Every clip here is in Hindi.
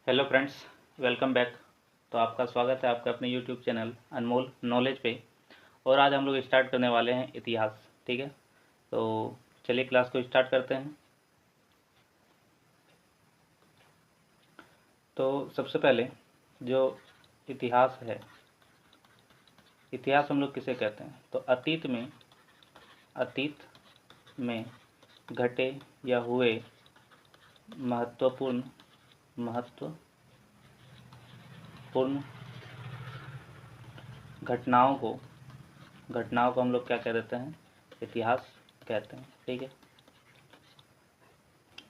Hello friends, welcome back. तो आपका स्वागत है आपका अपने यूट्यूब चैनल अनमोल नॉलेज पे। और आज हम लोग स्टार्ट करने वाले हैं इतिहास। ठीक है, तो चलिए क्लास को स्टार्ट करते हैं। तो सबसे पहले जो इतिहास है, इतिहास हम लोग किसे कहते हैं? तो अतीत में घटे या हुए महत्वपूर्ण घटनाओं को हम लोग क्या कह देते हैं? इतिहास कहते हैं। ठीक है,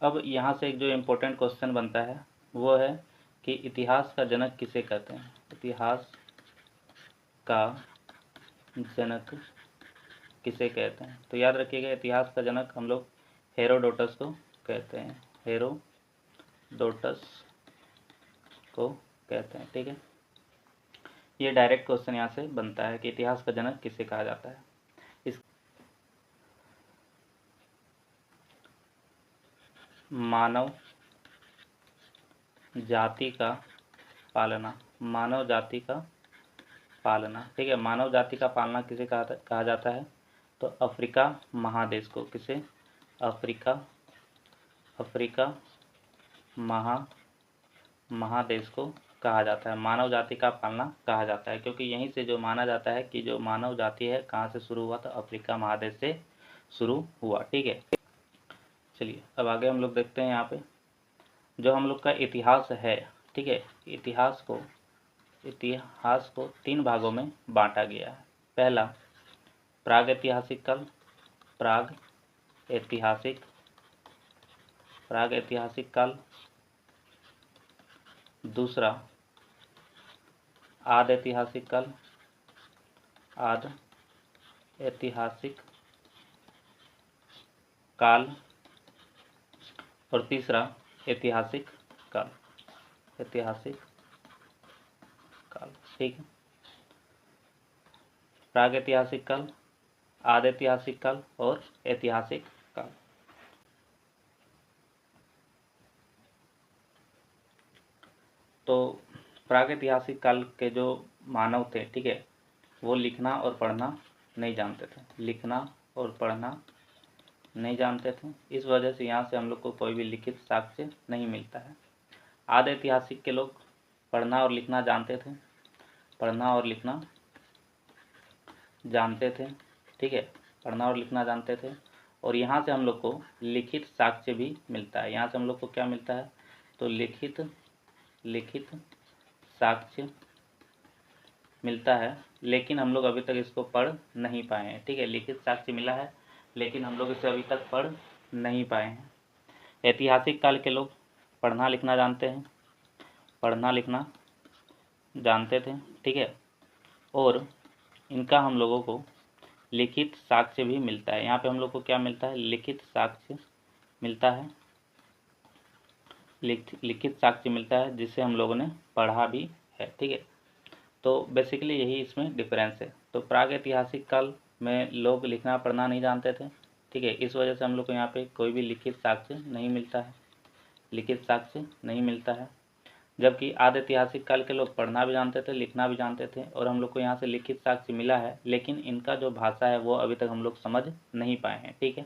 अब यहाँ से एक जो इम्पोर्टेंट क्वेश्चन बनता है वो है कि इतिहास का जनक किसे कहते हैं? इतिहास का जनक किसे कहते हैं? तो याद रखिएगा, इतिहास का जनक हम लोग हेरोडोटस को कहते हैं। हेरोडोटस को कहते हैं। ठीक है, ये डायरेक्ट क्वेश्चन यहाँ से बनता है कि इतिहास का जनक किसे कहा जाता है। इस मानव जाति का पालना, मानव जाति का पालना। ठीक है, मानव जाति का पालना किसे कहा जाता है? तो अफ्रीका महादेश को। किसे? अफ्रीका महादेश को कहा जाता है, मानव जाति का पालना कहा जाता है, क्योंकि यहीं से जो माना जाता है कि जो मानव जाति है कहाँ से शुरू हुआ? तो अफ्रीका महादेश से शुरू हुआ। ठीक है, चलिए अब आगे हम लोग देखते हैं। यहाँ पे जो हम लोग का इतिहास है, ठीक है, इतिहास को 3 भागों में बांटा गया है। पहला प्राग ऐतिहासिक काल, प्राग ऐतिहासिक काल। दूसरा आद ऐतिहासिक काल, आद ऐतिहासिक काल। और तीसरा ऐतिहासिक काल, ठीक है, प्राग ऐतिहासिक काल, आद ऐतिहासिक काल और ऐतिहासिक काल। तो प्रागैतिहासिक काल के जो मानव थे, ठीक है, वो लिखना और पढ़ना नहीं जानते थे, इस वजह से यहाँ से हम लोग को कोई भी लिखित साक्ष्य नहीं मिलता है। आदि ऐतिहासिक के लोग पढ़ना और लिखना जानते थे, ठीक है, पढ़ना और लिखना जानते थे। और यहाँ से हम लोग को लिखित साक्ष्य भी मिलता है। यहाँ से हम लोग को क्या मिलता है? तो लिखित साक्ष्य मिलता है, लेकिन हम लोग अभी तक इसको पढ़ नहीं पाए हैं। ठीक है, लिखित साक्ष्य मिला है लेकिन हम लोग इसे अभी तक पढ़ नहीं पाए हैं। ऐतिहासिक काल के लोग पढ़ना लिखना जानते थे, ठीक है, और इनका हम लोगों को लिखित साक्ष्य भी मिलता है। यहाँ पे हम लोग को क्या मिलता है? लिखित साक्ष्य मिलता है, जिसे हम लोगों ने पढ़ा भी है। ठीक है, तो बेसिकली यही इसमें डिफरेंस है। तो प्राग ऐतिहासिक काल में लोग लिखना पढ़ना नहीं जानते थे, ठीक है, इस वजह से हम लोग को यहाँ पे कोई भी लिखित साक्ष्य नहीं मिलता है। जबकि आदि ऐतिहासिक काल के लोग पढ़ना भी जानते थे, लिखना भी जानते थे, और हम लोग को यहाँ से लिखित साक्ष्य मिला है, लेकिन इनका जो भाषा है वो अभी तक हम लोग समझ नहीं पाए हैं। ठीक है,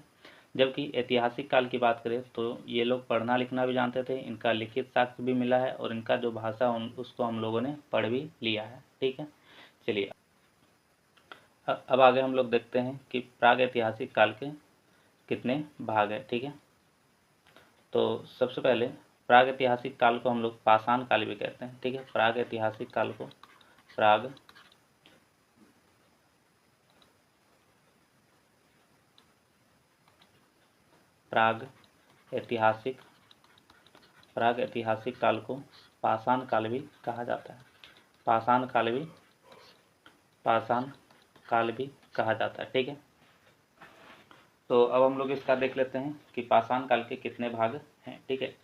जबकि ऐतिहासिक काल की बात करें तो ये लोग पढ़ना लिखना भी जानते थे, इनका लिखित साक्ष्य भी मिला है, और इनका जो भाषा उसको हम लोगों ने पढ़ भी लिया है। ठीक है, चलिए अब आगे हम लोग देखते हैं कि प्राग ऐतिहासिक काल के कितने भाग है। ठीक है, तो सबसे पहले प्राग ऐतिहासिक काल को हम लोग पाषाण काल भी कहते हैं। ठीक है, प्राग ऐतिहासिक काल को प्राग ऐतिहासिक काल को पाषाण काल भी कहा जाता है। पाषाण काल भी कहा जाता है। ठीक है, तो अब हम लोग इसका देख लेते हैं कि पाषाण काल के कितने भाग हैं। ठीक है,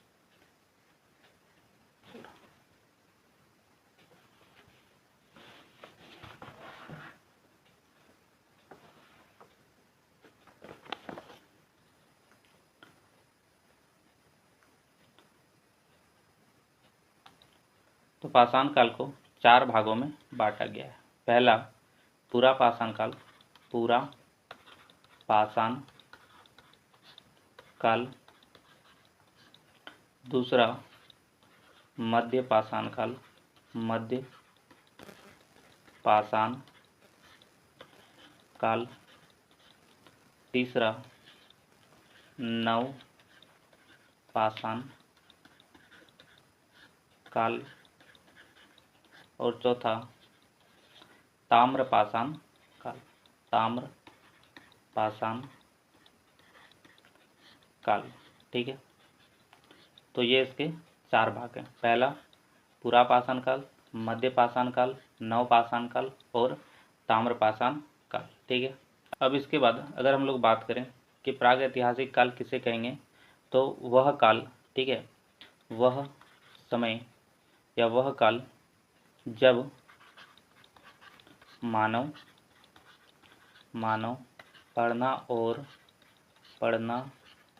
तो पाषाण काल को 4 भागों में बांटा गया है। पहला पूरा पाषाण काल, पूरा पाषाण काल। दूसरा मध्य पाषाण काल, मध्य पाषाण काल। तीसरा नव पाषाण काल। और चौथा ताम्र पाषाण काल, ताम्र पाषाण काल। ठीक है, तो ये इसके 4 भाग हैं। पहला पूरा पाषाण काल, मध्य पाषाण काल, नव पाषाण काल और ताम्र पाषाण काल। ठीक है, अब इसके बाद अगर हम लोग बात करें कि प्रागैतिहासिक काल किसे कहेंगे, तो वह काल, ठीक है, वह समय या वह काल जब मानव पढ़ना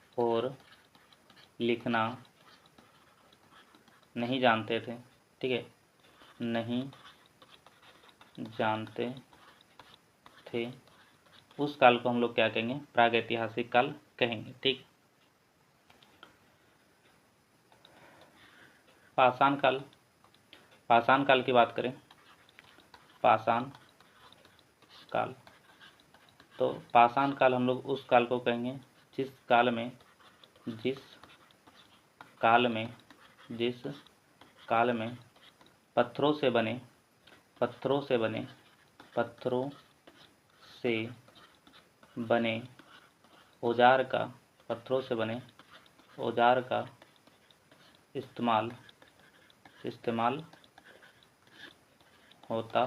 और लिखना नहीं जानते थे। ठीक है, नहीं जानते थे, उस काल को हम लोग क्या कहेंगे, प्रागैतिहासिक काल कहेंगे। ठीक, पाषाण काल, पाषाण काल की बात करें, पाषाण काल, तो पाषाण काल हम लोग उस काल को कहेंगे जिस काल में पत्थरों से बने औजार का इस्तेमाल होता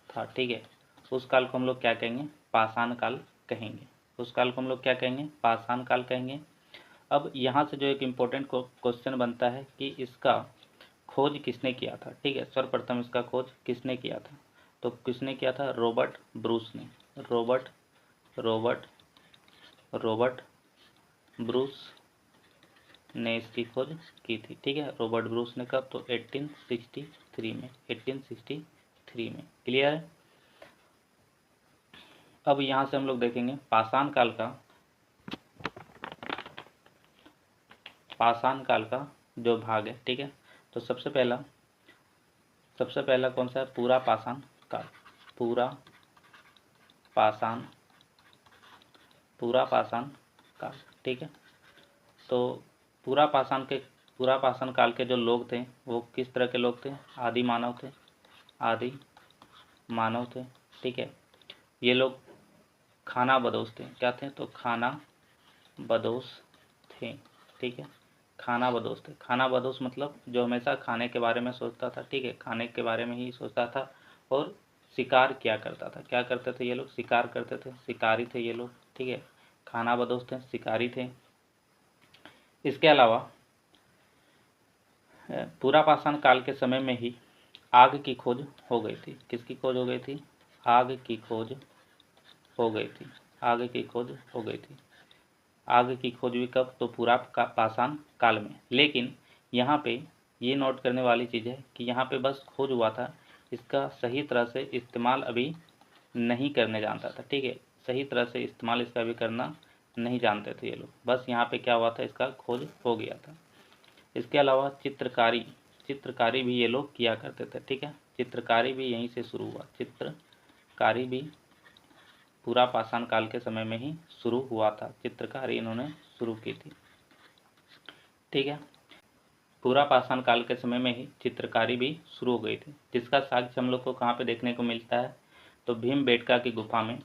था। ठीक है, उस काल को हम लोग क्या कहेंगे, पाषाण काल कहेंगे। उस काल को हम लोग क्या कहेंगे, पाषाण काल कहेंगे। अब यहाँ से जो एक इम्पोर्टेंट क्वेश्चन बनता है कि इसका खोज किसने किया था। ठीक है, सर्वप्रथम इसका खोज किसने किया था, तो किसने किया था, रॉबर्ट ब्रूस ने। रॉबर्ट ब्रूस ने इसकी खोज की थी। ठीक है, रॉबर्ट ब्रूस ने कब, तो 1863 में। क्लियर है। अब यहाँ से हम लोग देखेंगे पाषाण काल का जो भाग है। ठीक है, तो सबसे पहला कौन सा है, पूरा पाषाण काल। पूरा पाषाण काल। ठीक है, तो पूरा पाषाण काल के जो लोग थे वो किस तरह के लोग थे, आदि मानव थे। ठीक है, ये लोग खानाबदोश थे। क्या थे, तो खानाबदोश थे। ठीक है, खानाबदोश थे। खानाबदोश मतलब जो हमेशा खाने के बारे में सोचता था। ठीक है, खाने के बारे में ही सोचता था और शिकार किया करता था। क्या करते थे ये लोग, शिकार करते थे, शिकारी थे ये लोग। ठीक है, खानाबदोश थे, शिकारी थे। इसके अलावा पूरा पाषाण काल के समय में ही आग की खोज हो गई थी। किसकी खोज हो गई थी, आग की खोज हो गई थी। आग की खोज भी कब, तो पूरा पाषाण काल में। लेकिन यहाँ पे ये नोट करने वाली चीज़ है कि यहाँ पे बस खोज हुआ था, इसका सही तरह से इस्तेमाल अभी नहीं करने जानता था। ठीक है, सही तरह से इस्तेमाल इसका भी करना नहीं जानते थे ये लोग, बस यहाँ पे क्या हुआ था, इसका खोज हो गया था। इसके अलावा चित्रकारी भी ये लोग किया करते थे। ठीक है, चित्रकारी भी यहीं से शुरू हुआ। चित्रकारी भी पूरा पाषाण काल के समय में ही शुरू हुआ था। चित्रकारी इन्होंने शुरू की थी। ठीक है, पूरा पाषाण काल के समय में ही चित्रकारी भी शुरू हो गई थी, जिसका साक्ष्य हम लोग को कहाँ पे देखने को मिलता है, तो भीमबेटका की गुफा में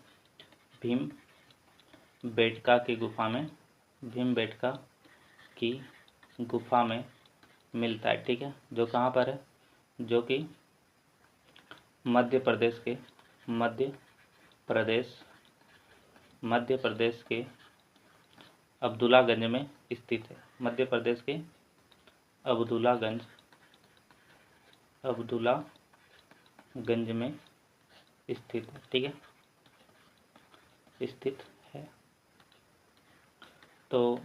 मिलता है। ठीक है, जो कहाँ पर है, जो कि मध्य प्रदेश के अब्दुल्लागंज में स्थित है। मध्य प्रदेश के अब्दुल्लागंज में स्थित है। ठीक है, स्थित है। तो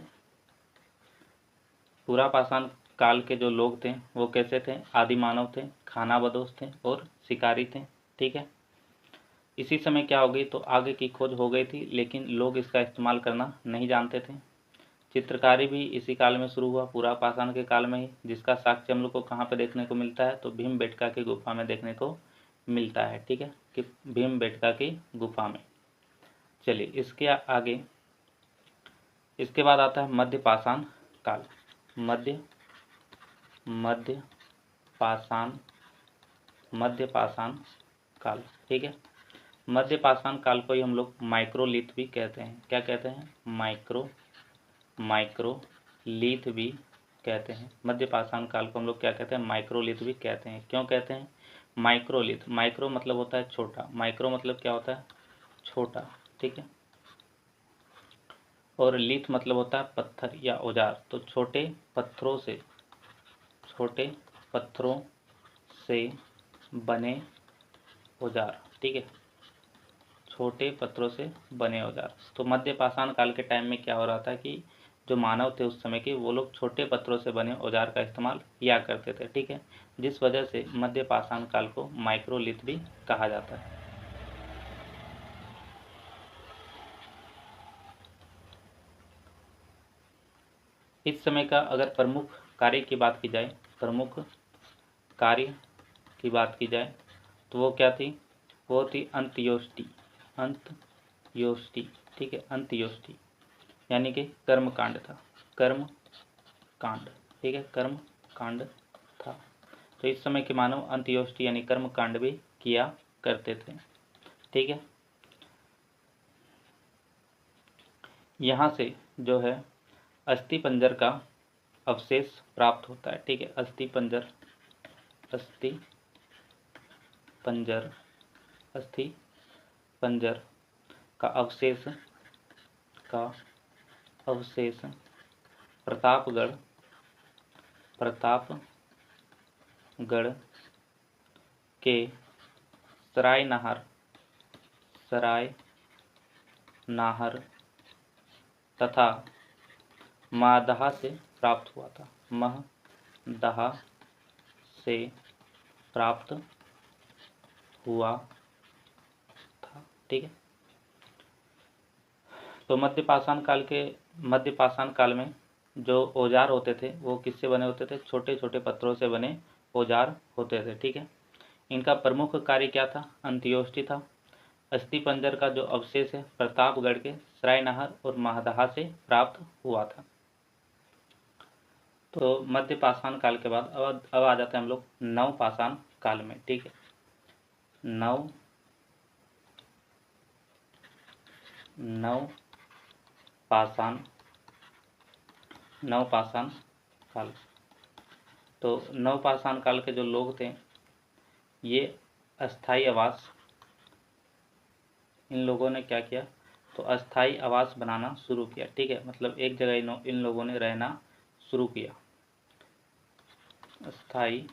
पूरा पाषाण काल के जो लोग थे वो कैसे थे? आदि मानव थे, खानाबदोश थे और शिकारी थे। ठीक है, इसी समय क्या हो गई, तो आगे की खोज हो गई थी, लेकिन लोग इसका इस्तेमाल करना नहीं जानते थे। चित्रकारी भी इसी काल में शुरू हुआ, पूरा पाषाण के काल में ही, जिसका साक्ष्य हम लोग को कहाँ पे देखने को मिलता है, तो भीमबेटका की गुफा में देखने को मिलता है। ठीक है, कि भीमबेटका की गुफा में। चलिए इसके आगे, इसके बाद आता है मध्य पाषाण काल। मध्य पाषाण काल। ठीक है, मध्य पाषाण काल को ही हम लोग माइक्रोलिथ भी कहते हैं। क्या कहते हैं? माइक्रोलिथ भी कहते हैं। मध्य पाषाण काल को हम लोग क्या कहते हैं? माइक्रोलिथ भी कहते हैं। क्यों कहते हैं माइक्रोलिथ? माइक्रो मतलब होता है छोटा, माइक्रो मतलब क्या होता है? छोटा। ठीक है, और लिथ मतलब होता है पत्थर या औजार। तो छोटे पत्थरों से बने औजार। ठीक है, छोटे पत्थरों से बने औजार। तो मध्य पाषाण काल के टाइम में क्या हो रहा था कि जो मानव थे उस समय के, वो लोग छोटे पत्थरों से बने औजार का इस्तेमाल किया करते थे। ठीक है, जिस वजह से मध्य पाषाण काल को माइक्रोलिथ भी कहा जाता है। इस समय का अगर प्रमुख कार्य की बात की जाए, प्रमुख कार्य की बात की जाए, तो वो क्या थी? वो थी अंत्योष्टि। ठीक है, अंत्योष्टि यानी कि कर्म कांड था। कर्म कांड। ठीक है, कर्म कांड था। तो इस समय के मानव अंत्योष्टि यानी कर्म कांड भी किया करते थे। ठीक है, यहाँ से जो है अस्थि पंजर का अवशेष प्राप्त होता है। ठीक है, अस्थि पंजर का अवशेष प्रतापगढ़ के सराय नाहर तथा मादहा से प्राप्त हुआ था। महदहा से प्राप्त हुआ था। ठीक है, तो मध्य पाषाण काल में जो औजार होते थे वो किससे बने होते थे? छोटे छोटे पत्थरों से बने औजार होते थे। ठीक है, इनका प्रमुख कार्य क्या था? अंत्योष्टि था। अस्थि पंजर का जो अवशेष है प्रतापगढ़ के सरायनहर और महदहा से प्राप्त हुआ था। तो मध्य पाषाण काल के बाद अब आ जाते हैं हम लोग नव पाषाण काल में। ठीक है, नव पाषाण काल। तो नव पाषाण काल के जो लोग थे, ये अस्थाई आवास, इन लोगों ने क्या किया? तो अस्थाई आवास बनाना शुरू किया। ठीक है, मतलब एक जगह इन लोगों ने रहना शुरू किया। अस्थाई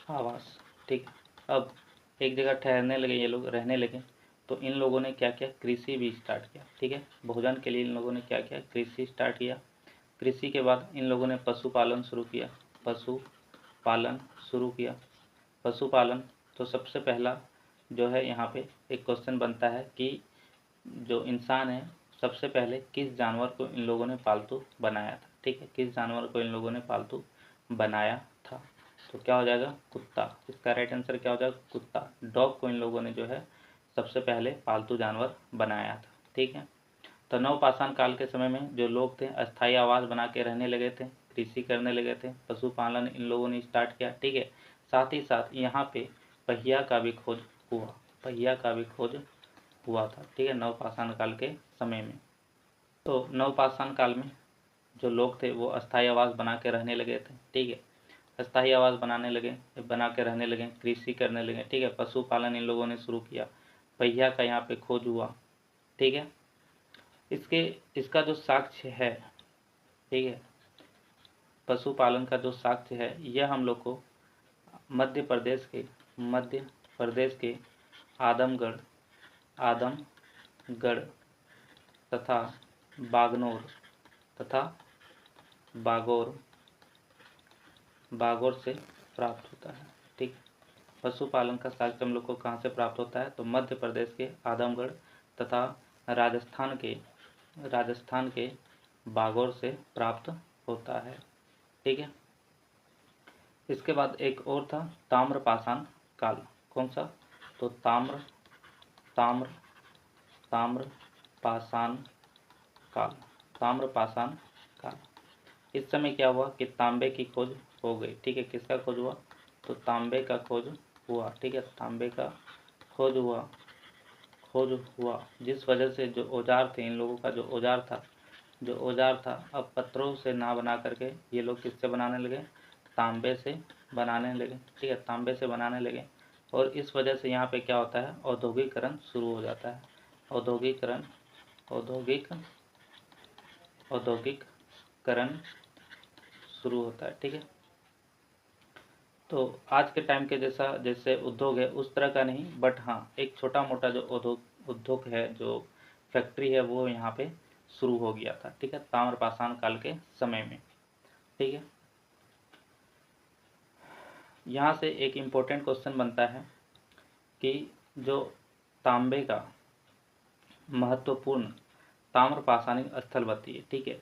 आवास। ठीक, अब एक जगह ठहरने लगे ये लोग, रहने लगे, तो इन लोगों ने क्या किया? कृषि भी स्टार्ट किया। ठीक है, भोजन के लिए इन लोगों ने क्या किया? कृषि स्टार्ट किया। कृषि के बाद इन लोगों ने पशुपालन शुरू किया। पशुपालन, तो सबसे पहला जो है यहाँ पे एक क्वेश्चन बनता है कि जो इंसान है सबसे पहले किस जानवर को इन लोगों ने पालतू बनाया था? ठीक है, किस जानवर को इन लोगों ने पालतू बनाया था? तो क्या हो जाएगा? कुत्ता। इसका राइट आंसर क्या हो जाएगा? कुत्ता। डॉग को इन लोगों ने जो है सबसे पहले पालतू जानवर बनाया था। ठीक है, तो नव पाषाण काल के समय में जो लोग थे अस्थायी आवास बना के रहने लगे थे, कृषि करने लगे थे, पशुपालन इन लोगों ने स्टार्ट किया। ठीक है, साथ ही साथ यहाँ पे पहिया का भी खोज हुआ था। ठीक है, नव पाषाण काल के समय में। तो नव पाषाण काल में जो लोग थे वो अस्थायी आवास बना के रहने लगे थे। ठीक है, अस्थायी आवास बना के रहने लगे, कृषि करने लगे। ठीक है, पशुपालन इन लोगों ने शुरू किया, पहिया का यहाँ पे खोज हुआ। ठीक है, इसका जो साक्ष्य है, ठीक है, पशुपालन का जो साक्ष्य है, यह हम लोग को मध्य प्रदेश के आदमगढ़ तथा बागनौर तथा बागोर बागोर से प्राप्त होता है। ठीक, पशुपालन का साक्ष्य हम लोग को कहाँ से प्राप्त होता है? तो मध्य प्रदेश के आजमगढ़ तथा राजस्थान के बागोर से प्राप्त होता है। ठीक है, इसके बाद एक और था ताम्रपाषाण काल। कौन सा? तो ताम्रपाषाण काल। इस समय क्या हुआ कि तांबे की खोज हो गई। ठीक है, किसका खोज हुआ? तो तांबे का खोज हुआ। ठीक है, तांबे का खोज हुआ जिस वजह से जो औजार थे, इन लोगों का जो औजार था अब पत्थरों से ना बना करके ये लोग किससे बनाने लगे? तांबे से बनाने लगे। ठीक है, तांबे से बनाने लगे और इस वजह से यहाँ पे क्या होता है? औद्योगिकरण शुरू हो जाता है। औद्योगिकरण शुरू होता है। ठीक है, तो आज के टाइम के जैसे उद्योग है उस तरह का नहीं, बट हाँ एक छोटा मोटा जो उद्योग है, जो फैक्ट्री है, वो यहाँ पे शुरू हो गया था। ठीक है, ताम्रपाषाण काल के समय में। ठीक है, यहाँ से एक इम्पोर्टेंट क्वेश्चन बनता है कि जो तांबे का महत्वपूर्ण ताम्रपाषाणिक स्थल बताइए। ठीक है,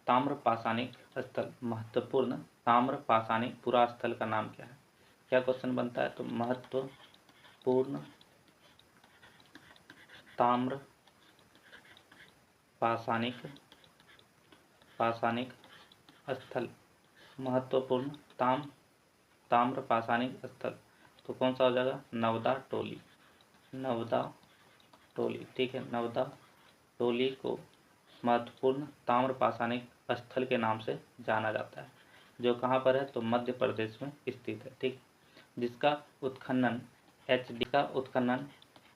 ताम्रपाषाणिक स्थल, महत्वपूर्ण ताम्रपाषाणिक पूरा स्थल का नाम क्या है? क्या क्वेश्चन बनता है? तो महत्वपूर्ण ताम्रपाषाणिक स्थल, महत्वपूर्ण ताम्रपाषाणिक स्थल, तो कौन सा हो जाएगा? नवदा टोली। ठीक है, नवदा टोली को महत्वपूर्ण ताम्रपाषाणिक स्थल के नाम से जाना जाता है, जो कहाँ पर है? तो मध्य प्रदेश में स्थित है। ठीक, जिसका उत्खनन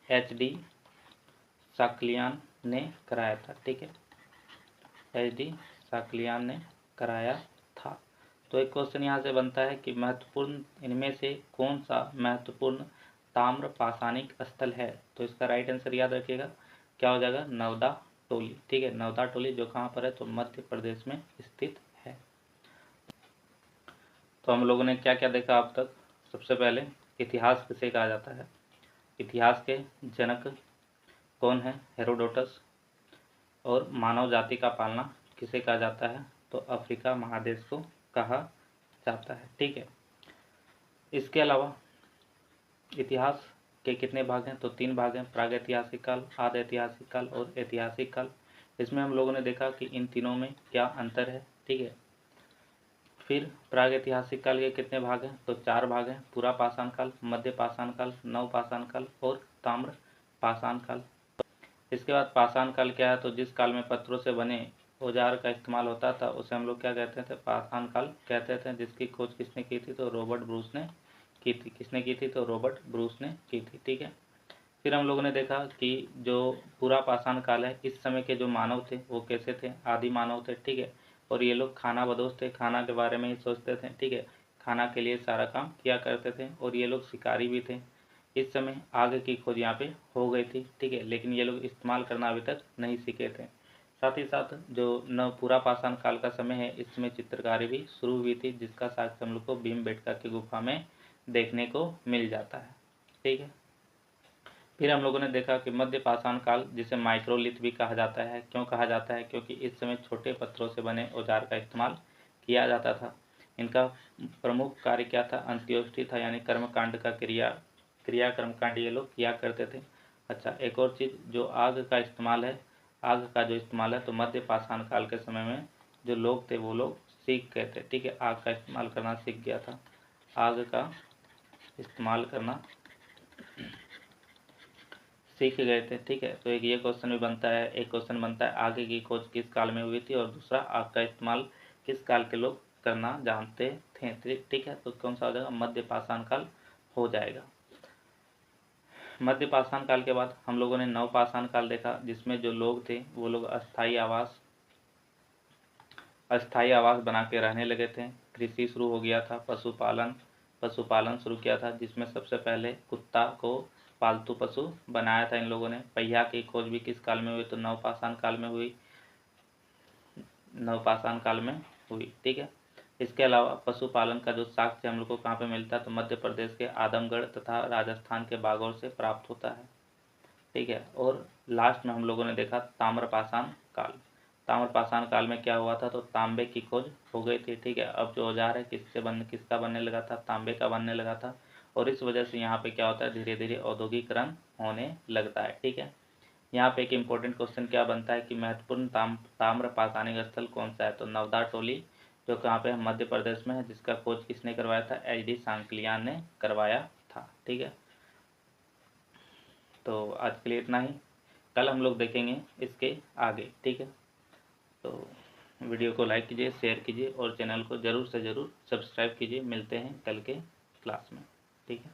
HD साक्लियान ने कराया था। ठीक है, HD साक्लियान ने कराया था। तो एक क्वेश्चन यहाँ से बनता है कि महत्वपूर्ण इनमें से कौन सा महत्वपूर्ण ताम्रपाषाणिक स्थल है? तो इसका राइट आंसर याद रखिएगा, क्या हो जाएगा? नवदा टोली। ठीक है, नवदा टोली जो कहाँ पर है? तो मध्य प्रदेश में स्थित है। तो हम लोगों ने क्या क्या देखा अब तक? सबसे पहले इतिहास किसे कहा जाता है? इतिहास के जनक कौन है? हेरोडोटस। और मानव जाति का पालना किसे कहा जाता है? तो अफ्रीका महादेश को कहा जाता है। ठीक है, इसके अलावा इतिहास के कितने भाग हैं? तो 3 भाग हैं, प्रागैतिहासिक काल, आद्य ऐतिहासिक काल और ऐतिहासिक काल। इसमें हम लोगों ने देखा कि इन तीनों में क्या अंतर है। ठीक है, फिर प्रागैतिहासिक काल के कितने भाग हैं? तो 4 भाग हैं, पूरा पाषाण काल, मध्य पाषाण काल, नव पाषाण काल और ताम्र पाषाण काल। इसके बाद पाषाण काल क्या है? तो जिस काल में पत्थरों से बने औजार का इस्तेमाल होता था उसे हम लोग क्या कहते थे? पाषाण काल कहते थे, जिसकी खोज किसने की थी? तो रॉबर्ट ब्रूस ने की थी। किसने की थी? तो रॉबर्ट ब्रूस ने की थी। ठीक है, फिर हम लोगों ने देखा कि जो पूरा पाषाण काल है, इस समय के जो मानव थे वो कैसे थे? आदि मानव थे। ठीक है, और ये लोग खाना बदोश थे, खाना के बारे में ही सोचते थे। ठीक है, खाना के लिए सारा काम किया करते थे और ये लोग शिकारी भी थे। इस समय आग की खोज यहाँ पे हो गई थी। ठीक है, लेकिन ये लोग इस्तेमाल करना अभी तक नहीं सीखे थे। साथ ही साथ जो न पूरा पाषाण काल का समय है, इसमें चित्रकारी भी शुरू हुई थी, जिसका साक्ष्य हम लोग को भीमबेटका की गुफा में देखने को मिल जाता है। ठीक है, फिर हम लोगों ने देखा कि मध्य पाषाण काल, जिसे माइक्रोलिथ भी कहा जाता है। क्यों कहा जाता है? क्योंकि इस समय छोटे पत्थरों से बने औजार का इस्तेमाल किया जाता था। इनका प्रमुख कार्य क्या था? अंत्योष्टि था, यानी कर्मकांड का क्रिया कर्मकांड ये लोग किया करते थे। अच्छा, एक और चीज़, जो आग का जो इस्तेमाल है, तो मध्य पाषाण काल के समय में जो लोग थे वो लोग सीख गए थे। ठीक है, आग का इस्तेमाल करना सीख गया था, आग का इस्तेमाल करना सीख गए थे। ठीक है, तो एक ये क्वेश्चन भी बनता है। एक क्वेश्चन बनता है आगे की खोज किस काल में हुई थी, और दूसरा आग का इस्तेमाल किस काल के लोग करना जानते थे। ठीक है, तो कौन सा हो जाएगा? मध्य पाषाण काल हो जाएगा। मध्य पाषाण काल के बाद हम लोगों ने नव पाषाण काल देखा, जिसमें जो लोग थे वो लोग अस्थायी आवास बना के रहने लगे थे। कृषि शुरू हो गया था, पशुपालन शुरू किया था, जिसमें सबसे पहले कुत्ता को पालतू पशु बनाया था इन लोगों ने। पहिया की खोज भी किस काल में हुई? तो नवपाषाण काल में हुई। नवपाषाण काल में हुई। ठीक है, इसके अलावा पशुपालन का जो साक्ष्य हम लोग को कहाँ पे मिलता है, तो मध्य प्रदेश के आदमगढ़ तथा राजस्थान के बागौर से प्राप्त होता है। ठीक है, और लास्ट में हम लोगों ने देखा ताम्रपाषाण काल। ताम्रपाषाण काल में क्या हुआ था, तो तांबे की खोज हो गई थी। ठीक है, अब जो औजार है किसका बनने लगा था, तांबे का बनने लगा था, और इस वजह से यहाँ पे क्या होता है, धीरे धीरे औद्योगिकरण होने लगता है। ठीक है, यहाँ पे एक इम्पोर्टेंट क्वेश्चन क्या बनता है कि महत्वपूर्ण ताम्र पाषाणिक स्थल कौन सा है, तो नवदा टोली जो कहाँ पे मध्य प्रदेश में है, जिसका खोज किसने करवाया था, एच.डी. सांकलियान ने करवाया था। ठीक है, तो आज के लिए इतना ही, कल हम लोग देखेंगे इसके आगे। ठीक है, तो वीडियो को लाइक कीजिए, शेयर कीजिए और चैनल को ज़रूर से ज़रूर सब्सक्राइब कीजिए। मिलते हैं कल के क्लास में। ठीक है।